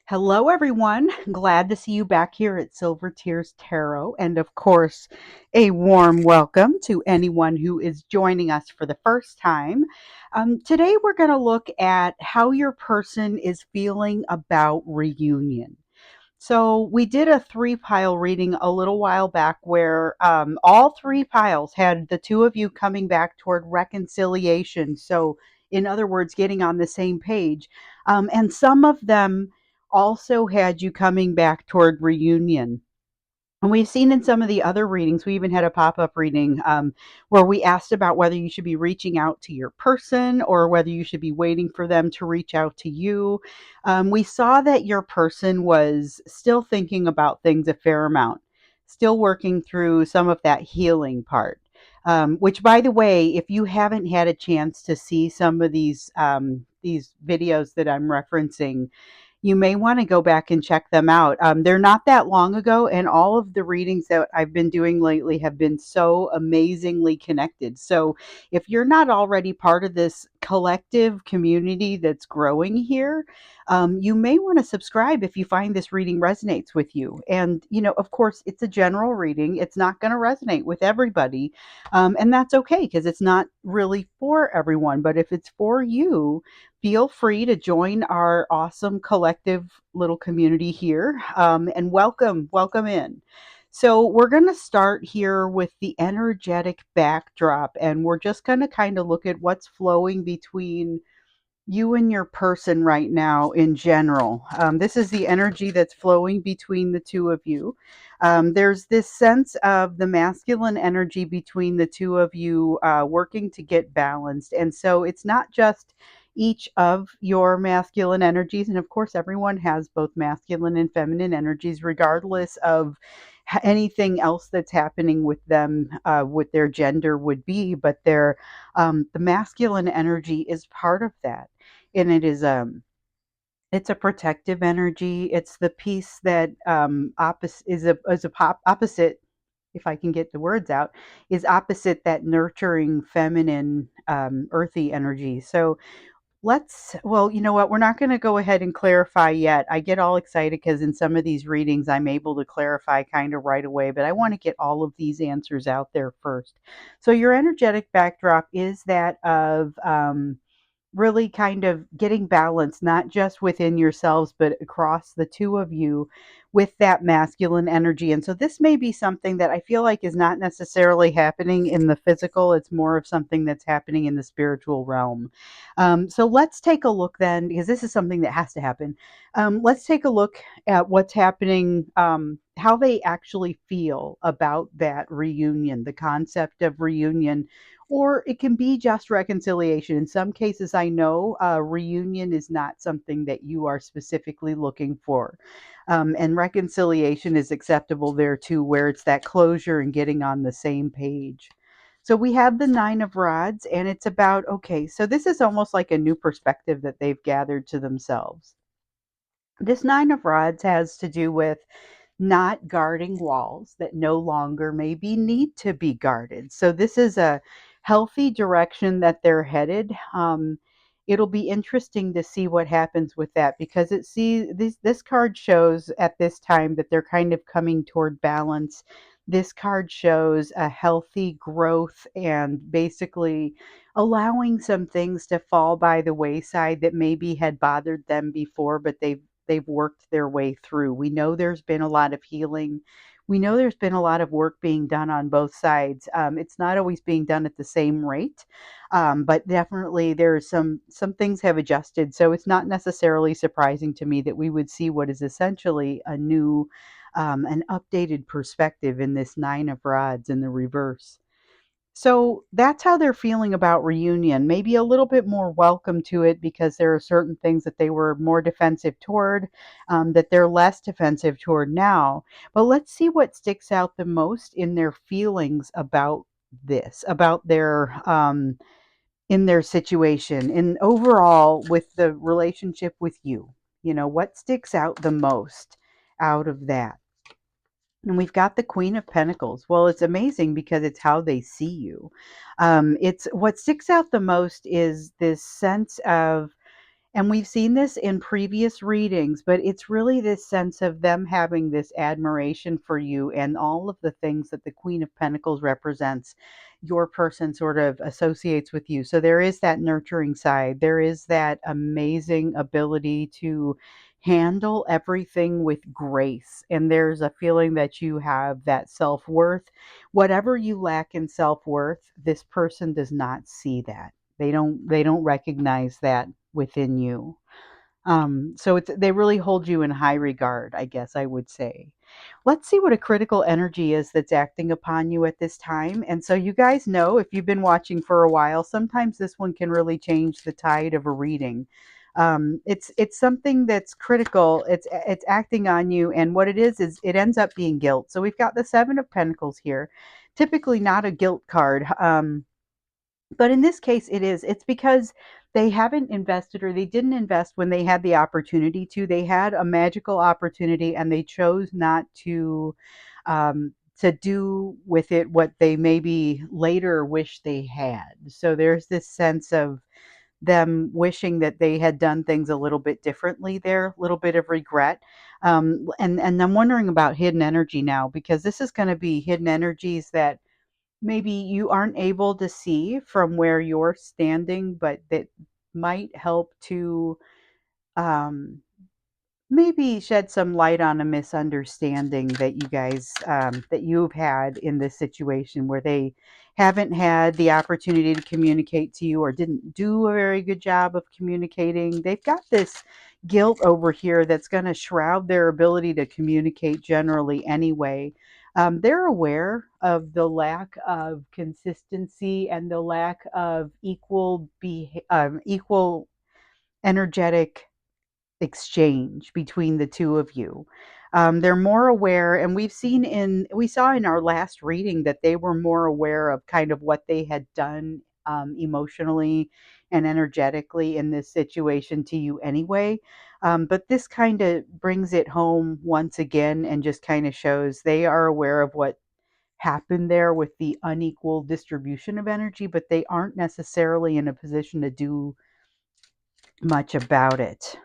Hello, everyone. Glad to see you back here at Silver Tears Tarot. And of course, a warm welcome to anyone who is joining us for the first time. Today, we're going to look at how your person is feeling about reunion. So, we did a three pile reading a little while back where all three piles had the two of you coming back toward reconciliation. So, in other words, getting on the same page. And some of them also had you coming back toward reunion. And we've seen in some of the other readings, we even had a pop up reading where we asked about whether you should be reaching out to your person or whether you should be waiting for them to reach out to you. We saw that your person was still thinking about things a fair amount, still working through some of that healing part. Which, by the way, if you haven't had a chance to see some of these videos that I'm referencing, you may want to go back and check them out. They're not that long ago, and all of the readings that I've been doing lately have been so amazingly connected. So, if you're not already part of this collective community that's growing here, you may want to subscribe if you find this reading resonates with you. And, of course, it's a general reading, it's not going to resonate with everybody. And that's okay because it's not really for everyone. But if it's for you, feel free to join our awesome collective little community here, and welcome in. So we're going to start here with the energetic backdrop, and we're just going to kind of look at what's flowing between you and your person right now in general. This is the energy that's flowing between the two of you. There's this sense of the masculine energy between the two of you working to get balanced. And so it's not just each of your masculine energies. And of course, everyone has both masculine and feminine energies, regardless of anything else that's happening with them, with their gender would be. But the masculine energy is part of that, and it's a protective energy. It's the piece that opposite, if I can get the words out, is opposite that nurturing feminine, earthy energy. So well, you know what, we're not going to go ahead and clarify yet. I get all excited because in some of these readings I'm able to clarify kind of right away, but I want to get all of these answers out there first. So your energetic backdrop is that of really kind of getting balance, not just within yourselves, but across the two of you with that masculine energy. And so this may be something that I feel like is not necessarily happening in the physical. It's more of something that's happening in the spiritual realm. So let's take a look then, because this is something that has to happen. Let's take a look at what's happening, how they actually feel about that reunion, the concept of reunion, or it can be just reconciliation. In some cases, I know reunion is not something that you are specifically looking for. And reconciliation is acceptable there too, where it's that closure and getting on the same page. So we have the Nine of Rods, and it's about, okay, so this is almost like a new perspective that they've gathered to themselves. This Nine of Rods has to do with not guarding walls that no longer maybe need to be guarded. So this is a healthy direction that they're headed. It'll be interesting to see what happens with that, because this card shows at this time that they're kind of coming toward balance. This card shows a healthy growth and basically allowing some things to fall by the wayside that maybe had bothered them before, but they've worked their way through. We know there's been a lot of healing. We know there's been a lot of work being done on both sides. It's not always being done at the same rate, but definitely there's some things have adjusted. So it's not necessarily surprising to me that we would see what is essentially a new, an updated perspective in this Nine of Rods in the reverse. So that's how they're feeling about reunion. Maybe a little bit more welcome to it because there are certain things that they were more defensive toward, that they're less defensive toward now. But let's see what sticks out the most in their feelings about this, about their, in their situation, and overall with the relationship with you. What sticks out the most out of that? And we've got the Queen of Pentacles. Well, it's amazing because it's how they see you. It's what sticks out the most is this sense of, And we've seen this in previous readings, but it's really this sense of them having this admiration for you and all of the things that the Queen of Pentacles represents. Your person sort of associates with you. So there is that nurturing side. There is that amazing ability to handle everything with grace. And there's a feeling that you have that self worth. Whatever you lack in self worth, this person does not see that. They don't recognize that within you. So they really hold you in high regard, I guess I would say. Let's see what a critical energy is that's acting upon you at this time. And so you guys know, if you've been watching for a while, sometimes this one can really change the tide of a reading. It's something that's critical. It's acting on you, and what it is it ends up being guilt. So we've got the Seven of Pentacles here. Typically not a guilt card. But in this case, it is. It's because they haven't invested, or they didn't invest when they had the opportunity to. They had a magical opportunity and they chose not to do with it what they maybe later wish they had. So there's this sense of them wishing that they had done things a little bit differently there, a little bit of regret. And I'm wondering about hidden energy now, because this is going to be hidden energies that maybe you aren't able to see from where you're standing, but that might help to um, maybe shed some light on a misunderstanding that you guys that you've had in this situation, where they haven't had the opportunity to communicate to you, or didn't do a very good job of communicating. They've got this guilt over here that's going to shroud their ability to communicate generally anyway. They're aware of the lack of consistency and the lack of equal energetic exchange between the two of you. They're more aware, and we saw in our last reading that they were more aware of kind of what they had done emotionally and energetically in this situation to you anyway. But this kind of brings it home once again and just kind of shows they are aware of what happened there with the unequal distribution of energy, but they aren't necessarily in a position to do much about it.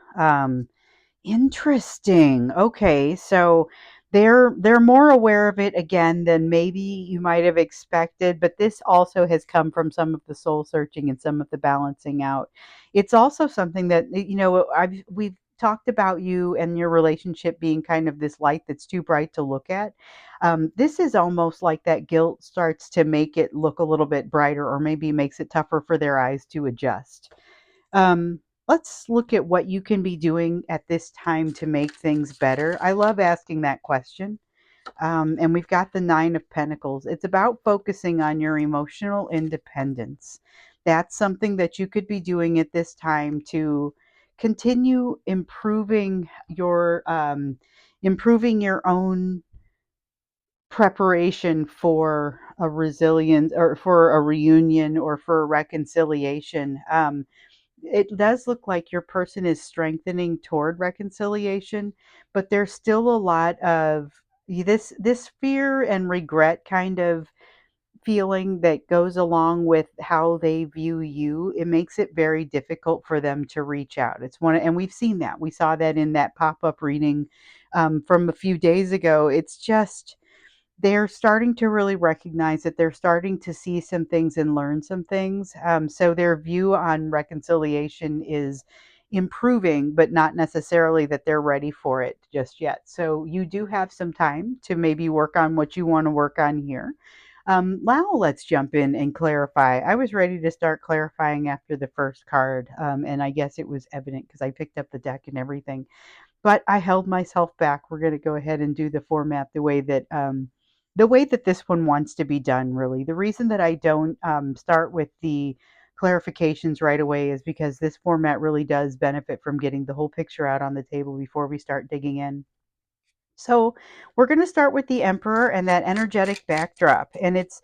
Interesting. Okay, so they're more aware of it again than maybe you might have expected, but this also has come from some of the soul searching and some of the balancing out. It's also something that we've talked about you and your relationship being kind of this light that's too bright to look at. This is almost like that guilt starts to make it look a little bit brighter, or maybe makes it tougher for their eyes to adjust. Um, let's look at what you can be doing at this time to make things better. I love asking that question. And we've got the Nine of Pentacles. It's about focusing on your emotional independence. That's something that you could be doing at this time to continue improving your own preparation for a resilience, or for a reunion, or for a reconciliation. It does look like your person is strengthening toward reconciliation, but there's still a lot of this fear and regret kind of feeling that goes along with how they view you. It makes it very difficult for them to reach out. And we've seen that. We saw that in that pop-up reading from a few days ago. It's just they're starting to really recognize that they're starting to see some things and learn some things. So their view on reconciliation is improving, but not necessarily that they're ready for it just yet. So you do have some time to maybe work on what you want to work on here. Now let's jump in and clarify. I was ready to start clarifying after the first card, and I guess it was evident because I picked up the deck and everything. But I held myself back. We're going to go ahead and do the format the way that this one wants to be done. Really, the reason that I don't start with the clarifications right away is because this format really does benefit from getting the whole picture out on the table before we start digging in. So we're going to start with the Emperor and that energetic backdrop. And it's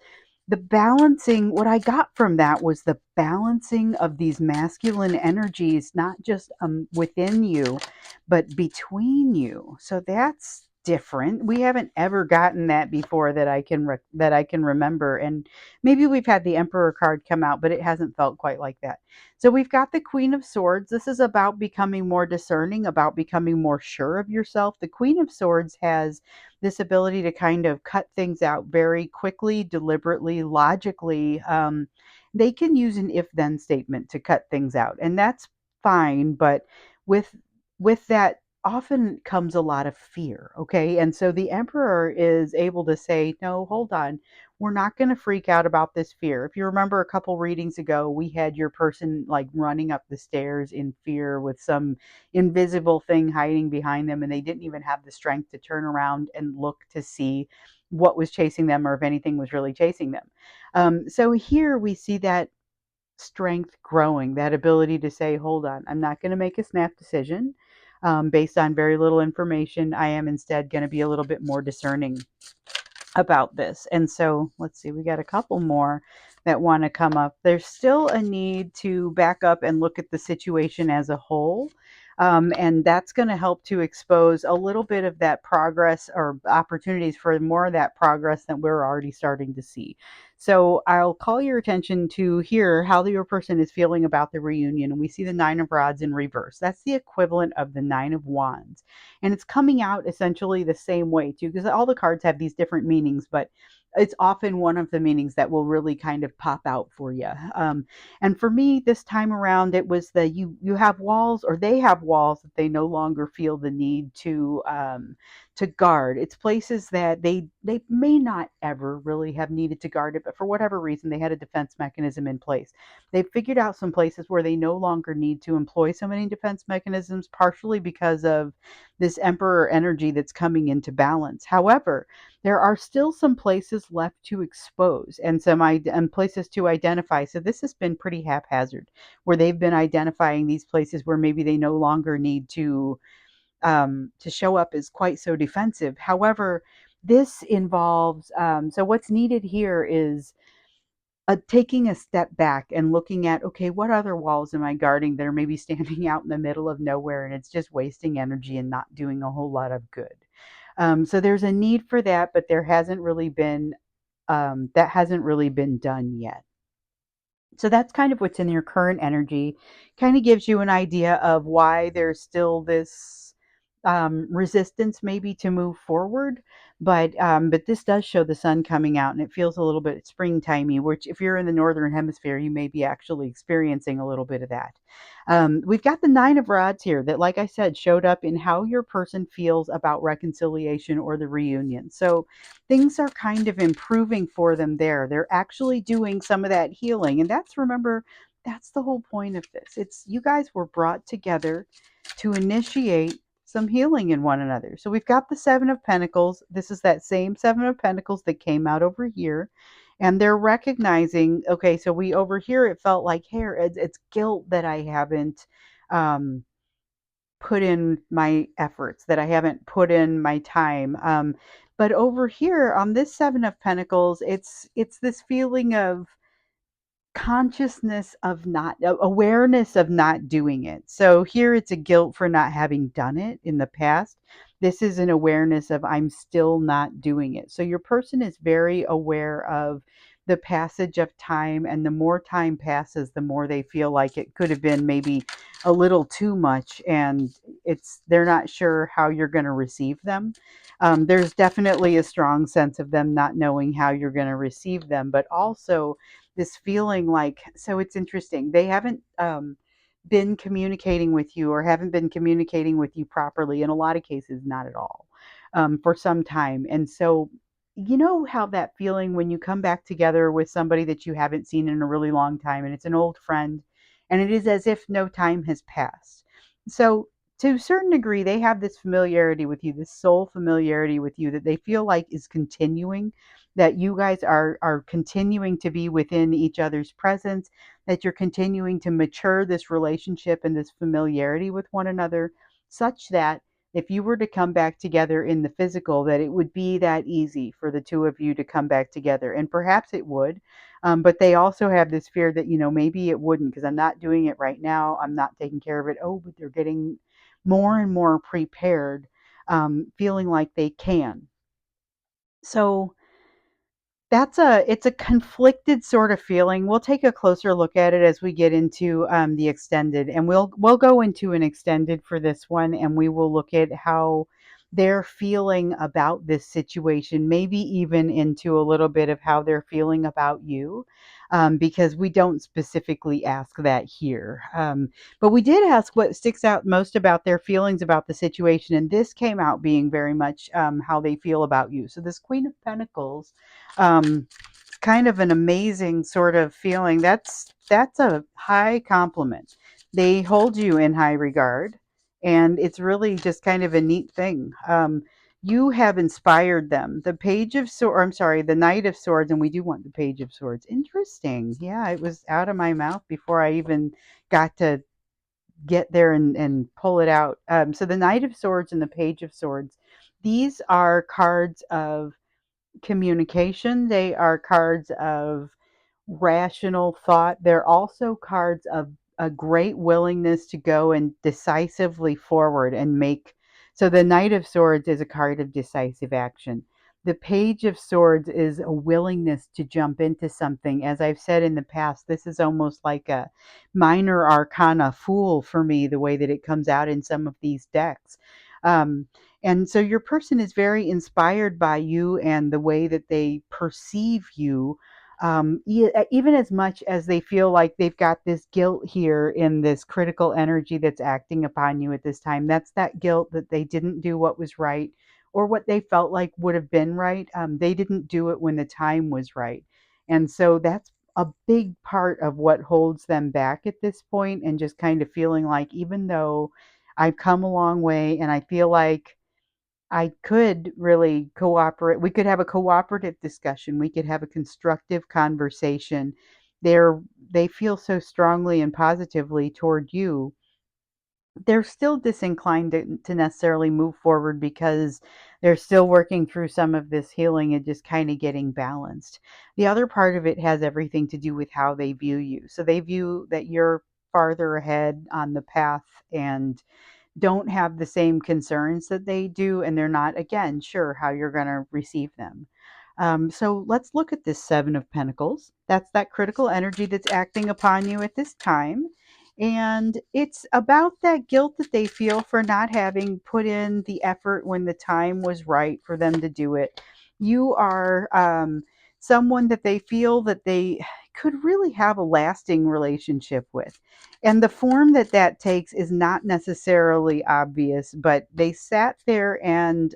the balancing. What I got from that was the balancing of these masculine energies, not just within you, but between you. So that's different. We haven't ever gotten that before that that I can remember. And maybe we've had the Emperor card come out, but it hasn't felt quite like that. So we've got the Queen of Swords. This is about becoming more discerning, about becoming more sure of yourself. The Queen of Swords has this ability to kind of cut things out very quickly, deliberately, logically. They can use an if then statement to cut things out, and that's fine. But with that often comes a lot of fear. Okay. And so the emperor is able to say, no, hold on. We're not going to freak out about this fear. If you remember a couple readings ago, we had your person like running up the stairs in fear with some invisible thing hiding behind them, and they didn't even have the strength to turn around and look to see what was chasing them or if anything was really chasing them. So here we see that strength growing, that ability to say, hold on, I'm not going to make a snap decision based on very little information. I am instead going to be a little bit more discerning about this. And so let's see, we got a couple more that want to come up. There's still a need to back up and look at the situation as a whole. And that's going to help to expose a little bit of that progress or opportunities for more of that progress that we're already starting to see. So I'll call your attention to here how your person is feeling about the reunion. And we see the Nine of Rods in reverse. That's the equivalent of the Nine of Wands. And it's coming out essentially the same way too, because all the cards have these different meanings, but it's often one of the meanings that will really kind of pop out for you. And for me, this time around, it was the you have walls, or they have walls that they no longer feel the need to guard. It's places that they may not ever really have needed to guard it, but for whatever reason, they had a defense mechanism in place. They've figured out some places where they no longer need to employ so many defense mechanisms, partially because of this emperor energy that's coming into balance. However, there are still some places left to expose and and places to identify. So this has been pretty haphazard, where they've been identifying these places where maybe they no longer need to show up as quite so defensive. However, this involves so what's needed here is taking a step back and looking at, okay, what other walls am I guarding that are maybe standing out in the middle of nowhere and it's just wasting energy and not doing a whole lot of good. So there's a need for that, but there hasn't really been that hasn't really been done yet. So that's kind of what's in your current energy. Kind of gives you an idea of why there's still this resistance maybe to move forward. But this does show the sun coming out, and it feels a little bit springtimey. Which, if you're in the northern hemisphere, you may be actually experiencing a little bit of that. We've got the Nine of Rods here that, like I said, showed up in how your person feels about reconciliation or the reunion. So things are kind of improving for them there. They're actually doing some of that healing. And remember, that's the whole point of this. It's you guys were brought together to initiate some healing in one another. So we've got the Seven of Pentacles. This is that same Seven of Pentacles that came out over here. And they're recognizing, okay, so we over here, it felt like here, it's guilt that I haven't um, put in my efforts, that I haven't put in my time. But over here on this Seven of Pentacles, it's this feeling of consciousness of not awareness of not doing it. So here it's a guilt for not having done it in the past. This is an awareness of I'm still not doing it. So your person is very aware of the passage of time, and the more time passes, the more they feel like it could have been maybe a little too much, and they're not sure how you're going to receive them. There's definitely a strong sense of them not knowing how you're going to receive them, but also this feeling like, so it's interesting. They haven't been communicating with you, or haven't been communicating with you properly, in a lot of cases, not at all, for some time. And so, you know how that feeling when you come back together with somebody that you haven't seen in a really long time, and it's an old friend, and it is as if no time has passed. So, to a certain degree, they have this familiarity with you, this soul familiarity with you that they feel like is continuing, that you guys are continuing to be within each other's presence, that you're continuing to mature this relationship and this familiarity with one another, such that if you were to come back together in the physical, that it would be that easy for the two of you to come back together. And perhaps it would, but they also have this fear that, maybe it wouldn't, because I'm not doing it right now, I'm not taking care of it. Oh, but they're getting more and more prepared feeling like they can. So it's a conflicted sort of feeling. We'll take a closer look at it as we get into the extended, and we'll go into an extended for this one, and we will look at how they're feeling about this situation, maybe even into a little bit of how they're feeling about you, because we don't specifically ask that here. But we did ask what sticks out most about their feelings about the situation, and this came out being very much how they feel about you. So this Queen of Pentacles, it's kind of an amazing sort of feeling. That's a high compliment. They hold you in high regard, and it's really just kind of a neat thing. You have inspired them. The Page of Swords, I'm sorry, the Knight of Swords, and we do want the Page of Swords. Interesting. Yeah, it was out of my mouth before I even got to get there and pull it out. So the Knight of Swords and the Page of Swords, these are cards of communication. They are cards of rational thought. They're also cards of a great willingness to go and decisively forward and make. So the Knight of Swords is a card of decisive action. The Page of Swords is a willingness to jump into something. As I've said in the past, this is almost like a minor arcana fool for me, the way that it comes out in some of these decks. Um, and so your person is very inspired by you and the way that they perceive you, even as much as they feel like they've got this guilt here in this critical energy that's acting upon you at this time. That's that guilt that they didn't do what was right or what they felt like would have been right. They didn't do it when the time was right. And so that's a big part of what holds them back at this point, and just kind of feeling like, even though I've come a long way and I feel like I could really cooperate. We could have a cooperative discussion. We could have a constructive conversation. They're they feel so strongly and positively toward you. They're still disinclined to necessarily move forward because they're still working through some of this healing and just kind of getting balanced. The other part of it has everything to do with how they view you. So they view that you're farther ahead on the path and don't have the same concerns that they do, and they're not, again, sure how you're going to receive them. So let's look at this Seven of Pentacles. That's that critical energy that's acting upon you at this time. And it's about that guilt that they feel for not having put in the effort when the time was right for them to do it. You are someone that they feel that they could really have a lasting relationship with. And the form that that takes is not necessarily obvious, but they sat there and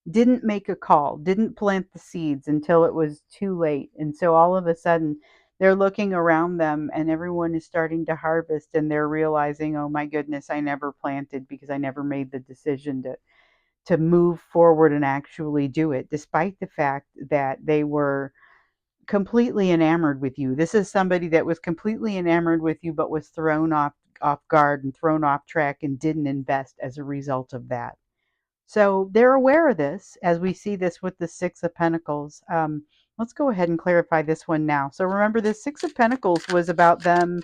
didn't make a call, didn't plant the seeds until it was too late. And so all of a sudden, they're looking around them and everyone is starting to harvest, and they're realizing, oh my goodness, I never planted because I never made the decision to move forward and actually do it, despite the fact that they were completely enamored with you. This is somebody that was completely enamored with you, but was thrown off guard and thrown off track and didn't invest as a result of that. So they're aware of this, as we see this with the Six of Pentacles. Let's go ahead and clarify this one now. So remember, the Six of Pentacles was about them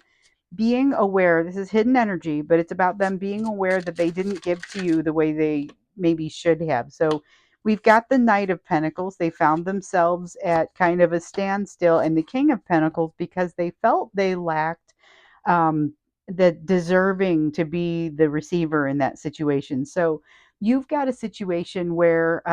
being aware. This is hidden energy, but it's about them being aware that they didn't give to you the way they maybe should have. So we've got the Knight of Pentacles. They found themselves at kind of a standstill, and the King of Pentacles, because they felt they lacked the deserving to be the receiver in that situation. So you've got a situation where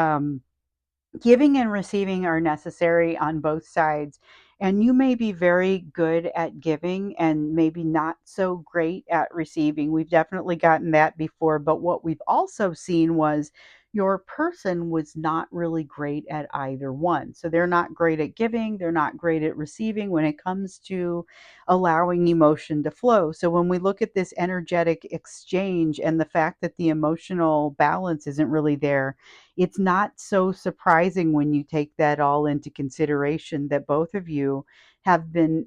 giving and receiving are necessary on both sides. And you may be very good at giving and maybe not so great at receiving. We've definitely gotten that before. But what we've also seen was your person was not really great at either one. So they're not great at giving, they're not great at receiving when it comes to allowing emotion to flow. So when we look at this energetic exchange and the fact that the emotional balance isn't really there, it's not so surprising when you take that all into consideration that both of you have been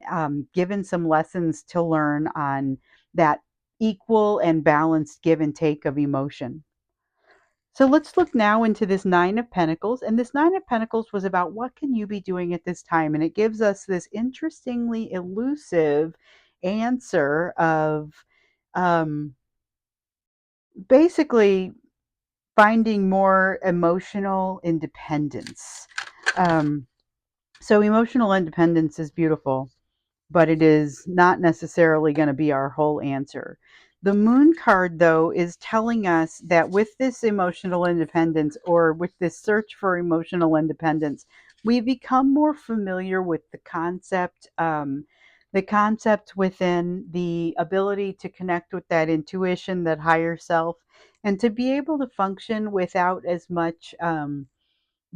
given some lessons to learn on that equal and balanced give and take of emotion. So let's look now into this Nine of Pentacles. And this Nine of Pentacles was about what can you be doing at this time? And it gives us this interestingly elusive answer of um, basically finding more emotional independence. Um, so, emotional independence is beautiful, but it is not necessarily going to be our whole answer. The moon card, though, is telling us that with this emotional independence, or with this search for emotional independence, we become more familiar with the concept within the ability to connect with that intuition, that higher self, and to be able to function without as much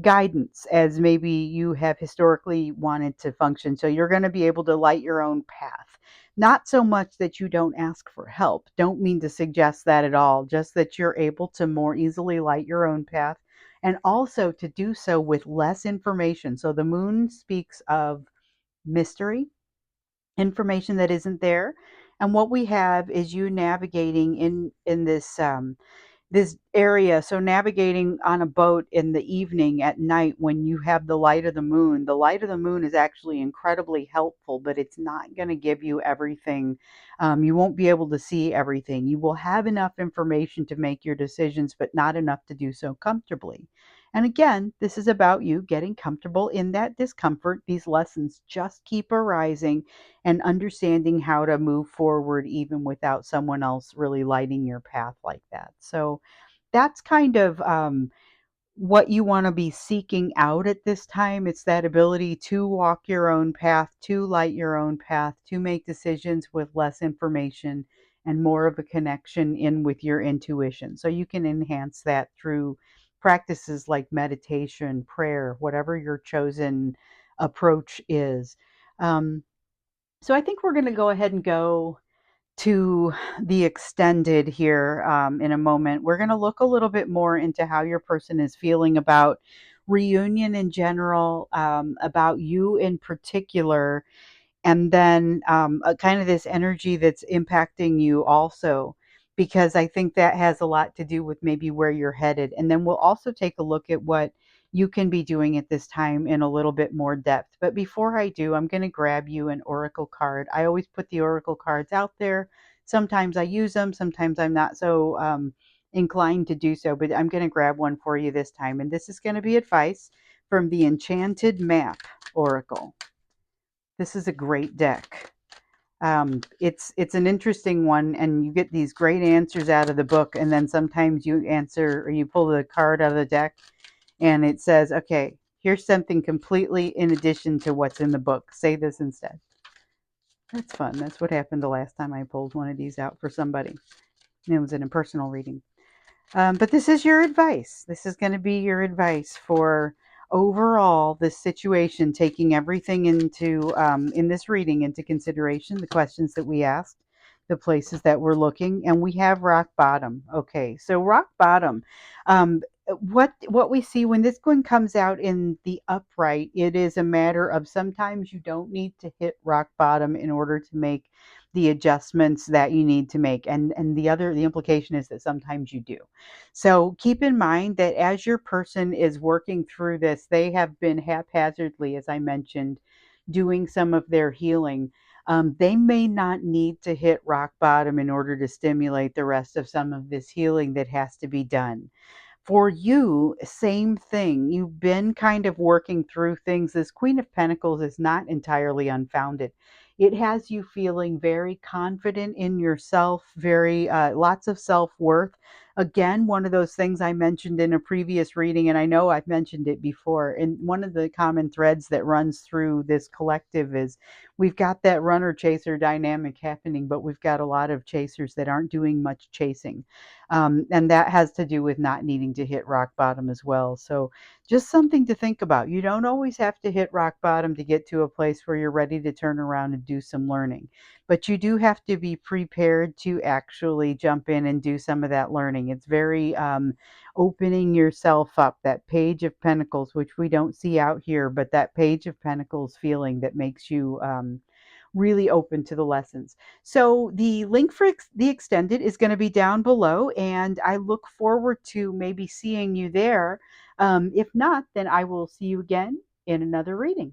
guidance as maybe you have historically wanted to function. So you're going to be able to light your own path. Not so much that you don't ask for help. Don't mean to suggest that at all. Just that you're able to more easily light your own path, and also to do so with less information. So the moon speaks of mystery, information that isn't there. And what we have is you navigating in this area. So navigating on a boat in the evening at night when you have the light of the moon, the light of the moon is actually incredibly helpful, but it's not going to give you everything. You won't be able to see everything. You will have enough information to make your decisions, but not enough to do so comfortably. And again, this is about you getting comfortable in that discomfort. These lessons just keep arising, and understanding how to move forward even without someone else really lighting your path like that. So that's kind of what you want to be seeking out at this time. It's that ability to walk your own path, to light your own path, to make decisions with less information and more of a connection in with your intuition. So you can enhance that through practices like meditation, prayer, whatever your chosen approach is. Um, so I think we're going to go ahead and go to the extended here in a moment. We're going to look a little bit more into how your person is feeling about reunion in general, about you in particular, and then kind of this energy that's impacting you also, because I think that has a lot to do with maybe where you're headed. And then we'll also take a look at what you can be doing at this time in a little bit more depth. But before I do, I'm going to grab you an oracle card. I always put the oracle cards out there. Sometimes I use them, sometimes I'm not so inclined to do so, but I'm going to grab one for you this time. And this is going to be advice from the Enchanted Map Oracle. This is a great deck. It's an interesting one, and you get these great answers out of the book, and then sometimes you answer or you pull the card out of the deck, and it says, "Okay, here's something completely in addition to what's in the book. Say this instead." That's fun. That's what happened the last time I pulled one of these out for somebody. And it was in a personal reading. But this is your advice. This is going to be your advice for overall this situation, taking everything into in this reading into consideration, the questions that we asked, the places that we're looking, and we have rock bottom. Okay, so rock bottom. Um, what we see when this one comes out in the upright, it is a matter of sometimes you don't need to hit rock bottom in order to make the adjustments that you need to make, and the implication is that sometimes you do. So keep in mind that as your person is working through this, they have been haphazardly, as I mentioned, doing some of their healing. They may not need to hit rock bottom in order to stimulate the rest of some of this healing that has to be done. For you, same thing. You've been kind of working through things. This Queen of Pentacles is not entirely unfounded. It has you feeling very confident in yourself, very lots of self-worth. Again, one of those things I mentioned in a previous reading, and I know I've mentioned it before. And one of the common threads that runs through this collective is we've got that runner chaser dynamic happening, but we've got a lot of chasers that aren't doing much chasing. And that has to do with not needing to hit rock bottom as well. So just something to think about. You don't always have to hit rock bottom to get to a place where you're ready to turn around and do some learning. But you do have to be prepared to actually jump in and do some of that learning. It's very opening yourself up, that Page of Pentacles, which we don't see out here, but that Page of Pentacles feeling that makes you really open to the lessons. So the link for the extended is going to be down below, and I look forward to maybe seeing you there. If not, then I will see you again in another reading.